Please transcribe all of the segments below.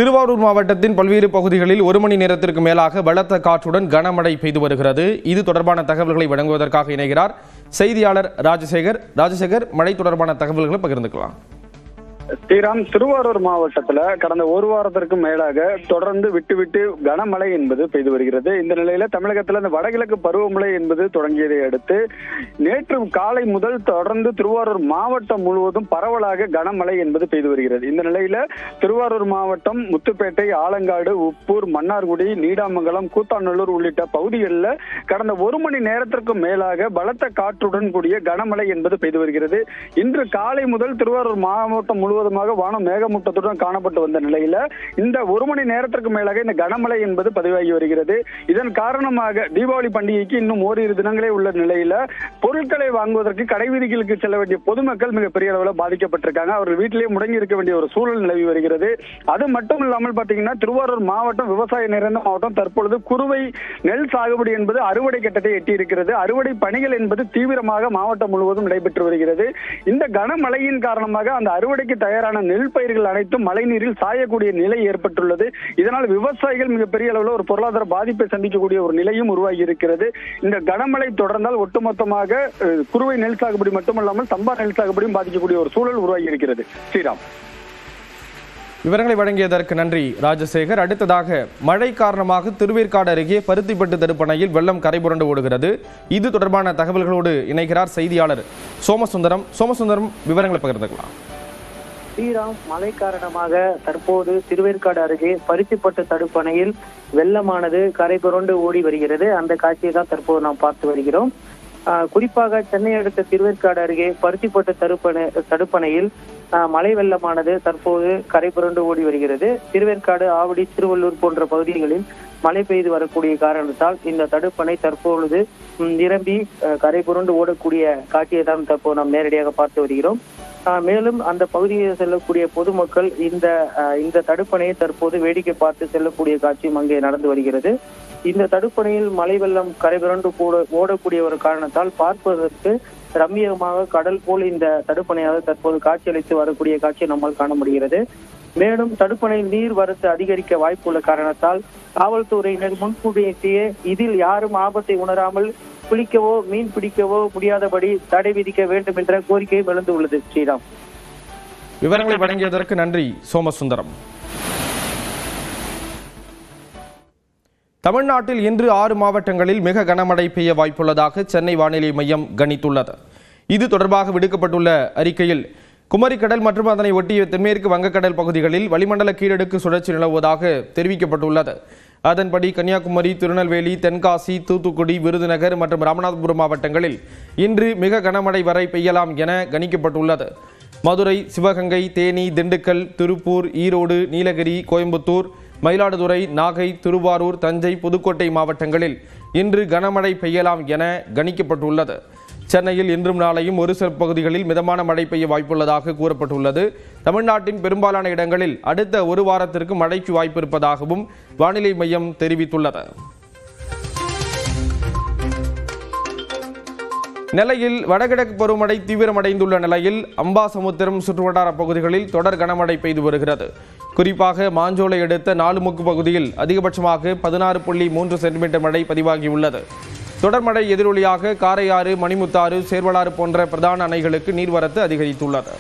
திருவாரூர் மாவட்டத்தின் பல்வேறு பகுதிகளில் 1 மணி நேரத்திற்கு மேலாக பலத்த காற்றுடன் கனமழை பெய்து வருகிறது. இது தொடர்பான தகவல்களை வழங்குவதற்காக இணைகிறார் செய்தியாளர் ராஜசேகர். மழை தொடர்பான தகவல்களை பகிர்ந்துக்கலாம். ஸ்ரீராம், திருவாரூர் மாவட்டத்துல கடந்த ஒரு வாரத்திற்கு மேலாக தொடர்ந்து விட்டு கனமழை என்பது பெய்து வருகிறது. இந்த நிலையில தமிழகத்துல இந்த வடகிழக்கு பருவமழை என்பது தொடங்கியதை அடுத்து நேற்று காலை முதல் தொடர்ந்து திருவாரூர் மாவட்டம் முழுவதும் பரவலாக கனமழை என்பது பெய்து வருகிறது. இந்த நிலையில திருவாரூர் மாவட்டம் முத்துப்பேட்டை, ஆலங்காடு, உப்பூர், மன்னார்குடி, நீடாமங்கலம், கூத்தாநல்லூர் உள்ளிட்ட பகுதிகளில் கடந்த 1 மணி நேரத்திற்கு மேலாக பலத்த காற்றுடன் கூடிய கனமழை என்பது பெய்து வருகிறது. இன்று காலை முதல் திருவாரூர் மாவட்டம் முழுவதுமாக வானம் மேகமூட்டத்துடன் காணப்பட்டு வந்த நிலையில இந்த 1 மணி நேரத்திற்கு மேலாக இந்த கனமழை என்பது பதிவாகி வருகிறது. இதன் காரணமாக தீபாவளி பண்டிகைக்கு இன்னும் ஓரிரு தினங்களே உள்ள நிலையில பொருட்களை வாங்குவதற்கு கடைவீதிகளுக்கு செல்ல வேண்டிய பொதுமக்கள் மிகப்பெரிய அளவில் பாதிக்கப்பட்டிருக்காங்க. அவர்கள் வீட்டிலேயே முடங்கி இருக்க வேண்டிய ஒரு சூழல் நிலவி வருகிறது. அது மட்டும் இல்லாமல் பாத்தீங்கன்னா திருவாரூர் மாவட்டம் விவசாய நிறைந்த மாவட்டம். தற்பொழுது குறுவை நெல் சாகுபடி என்பது அறுவடை கட்டத்தை எட்டி இருக்கிறது. அறுவடை பணிகள் என்பது தீவிரமாக மாவட்டம் முழுவதும் நடைபெற்று வருகிறது. இந்த கனமழையின் காரணமாக அந்த அறுவடைக்கு தயாரான நெல் பயிர்கள் அனைத்தும் மழைநீரில் சாயக்கூடிய நிலை ஏற்பட்டுள்ளது. இதனால் விவசாயிகள் மிகப்பெரிய அளவில் ஒரு பொருளாதார பாதிப்பை சந்திக்கக்கூடிய ஒரு நிலையும் உருவாகி இருக்கிறது. இந்த கனமழை தொடர்ந்தால் ஒட்டுமொத்தமாக குறுவை நெல் சாகுபடி மட்டுமல்லாமல் சம்பா நெல் சாகுபடியும் பாதிக்கக்கூடிய ஒரு சூழல் உருவாகி இருக்கிறது. ஸ்ரீராம், விவரங்களை வழங்கியதற்கு நன்றி ராஜசேகர். அடுத்ததாக மழை காரணமாக திருவேற்காடு அருகே பருத்திப்பட்டு தடுப்பணையில் வெள்ளம் கரைபுரண்டு ஓடுகிறது. இது தொடர்பான தகவல்களோடு இணைகிறார் செய்தியாளர் சோமசுந்தரம். விவரங்களை பகிர்ந்துக்கலாம். ஸ்ரீராம், மழை காரணமாக தற்போது திருவேற்காடு அருகே பருத்திப்பட்டு தடுப்பணையில் வெள்ளமானது கரைபுரண்டு ஓடி வருகிறது. அந்த காட்சியை தான் தற்போது நாம் பார்த்து வருகிறோம். குறிப்பாக சென்னை அடுத்த திருவேற்காடு அருகே பருத்திப்பட்டு தடுப்பணையில் மழை வெள்ளமானது தற்போது கரைபுரண்டு ஓடி வருகிறது. திருவேற்காடு, ஆவடி, திருவள்ளூர் போன்ற பகுதிகளில் மழை பெய்து வரக்கூடிய காரணத்தால் இந்த தடுப்பணை தற்பொழுது நிரம்பி கரைபுரண்டு ஓடக்கூடிய காட்சியை தான் தற்போது நாம் நேரடியாக பார்த்து வருகிறோம். மேலும் அந்த பகுதியில் செல்லக்கூடிய பொதுமக்கள் இந்த தடுப்பணையை தற்போது வேடிக்கை பார்த்து செல்லக்கூடிய காட்சியும் அங்கே நடந்து வருகிறது. இந்த தடுப்பணையில் மழை வெள்ளம் கரைபுரண்டு ஓடக்கூடிய ஒரு காரணத்தால் பார்ப்பதற்கு ரம்மியமாக கடல் போல் இந்த தடுப்பணையாக தற்போது காட்சியளித்து வரக்கூடிய காட்சியை நம்மால் காண முடிகிறது. மேலும் தடுப்பணையில் நீர் வரத்து அதிகரிக்க வாய்ப்புள்ள காரணத்தால் காவல்துறையினர் முன்கூட்டியே இதில் யாரும் ஆபத்தை உணராமல் குளிக்கவோ மீன் பிடிக்கவோ முடியாதபடி தடை விதிக்க வேண்டும் என்ற கோரிக்கையும் எழுந்துள்ளது. ஸ்ரீராம், விவரங்களை வழங்கியதற்கு நன்றி சோமசுந்தரம். தமிழ்நாட்டில் இன்று 6 மாவட்டங்களில் மிக கனமழை பெய்ய வாய்ப்புள்ளதாக சென்னை வானிலை மையம் கணித்துள்ளது. இது தொடர்பாக விடுக்கப்பட்டுள்ள அறிக்கையில் குமரிக்கடல் மற்றும் அதனை ஒட்டிய தென்மேற்கு வங்கக்கடல் பகுதிகளில் வளிமண்டல கீழடுக்கு சுழற்சி நிலவுவதாக தெரிவிக்கப்பட்டுள்ளது. அதன்படி கன்னியாகுமரி, திருநெல்வேலி, தென்காசி, தூத்துக்குடி, விருதுநகர் மற்றும் ராமநாதபுரம் மாவட்டங்களில் இன்று மிக கனமழை வரை பெய்யலாம் என கணிக்கப்பட்டுள்ளது. மதுரை, சிவகங்கை, தேனி, திண்டுக்கல், திருப்பூர், ஈரோடு, நீலகிரி, கோயம்புத்தூர், மயிலாடுதுறை, நாகை, திருவாரூர், தஞ்சை, புதுக்கோட்டை மாவட்டங்களில் இன்று கனமழை பெய்யலாம் என கணிக்கப்பட்டுள்ளது. சென்னையில் இன்றும் நாளையும் ஒரு சில பகுதிகளில் மிதமான மழை பெய்ய வாய்ப்புள்ளதாக கூறப்பட்டுள்ளது. தமிழ்நாட்டின் பெரும்பாலான இடங்களில் அடுத்த ஒரு வாரத்திற்கு மழைக்கு வாய்ப்பு இருப்பதாகவும் வானிலை மையம் தெரிவித்துள்ளது. நெல்லையில் வடகிழக்கு பருவமழை தீவிரமடைந்துள்ள நிலையில் அம்பாசமுத்திரம் சுற்றுவட்டார பகுதிகளில் தொடர் கனமழை பெய்து வருகிறது. குறிப்பாக மாஞ்சோலை அடுத்த நாலுமுக்கு பகுதியில் அதிகபட்சமாக 16.3 சென்டிமீட்டர் மழை பதிவாகியுள்ளது. தொடர் மழை எதிரொலியாக காரையாறு, மணிமுத்தாறு, சேர்வலாறு போன்ற பிரதான அணைகளுக்கு நீர்வரத்து அதிகரித்துள்ளது.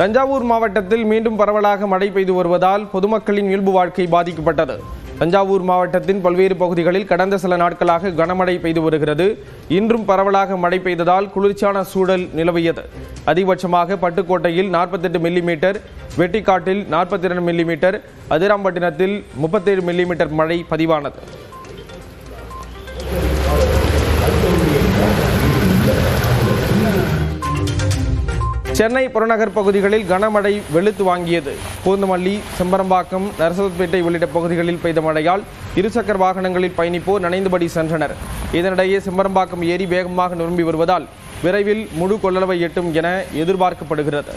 தஞ்சாவூர் மாவட்டத்தில் மீண்டும் பரவலாக மழை பெய்து வருவதால் பொதுமக்களின் இயல்பு வாழ்க்கை பாதிக்கப்பட்டது. தஞ்சாவூர் மாவட்டத்தின் பல்வேறு பகுதிகளில் கடந்த சில நாட்களாக கனமழை பெய்து வருகிறது. இன்றும் பரவலாக மழை பெய்ததால் குளிர்ச்சியான சூழல் நிலவியது. அதிகபட்சமாக பட்டுக்கோட்டையில் 48 மில்லிமீட்டர், வெட்டிக்காட்டில் 42 மில்லிமீட்டர், அதிராம்பட்டினத்தில் 37 மில்லிமீட்டர் மழை பதிவானது. சென்னை புறநகர் பகுதிகளில் கனமழை வெளுத்து வாங்கியது. பூந்தமல்லி, செம்பரம்பாக்கம், நரசப்பேட்டை உள்ளிட்ட பகுதிகளில் பெய்த மழையால் இருசக்கர வாகனங்களில் பயணிப்போர் நனைந்தபடி சென்றனர். இதனிடையே செம்பரம்பாக்கம் ஏரி வேகமாக நிரம்பி வருவதால் விரைவில் முழு கொள்ளளவை எட்டும் என எதிர்பார்க்கப்படுகிறது.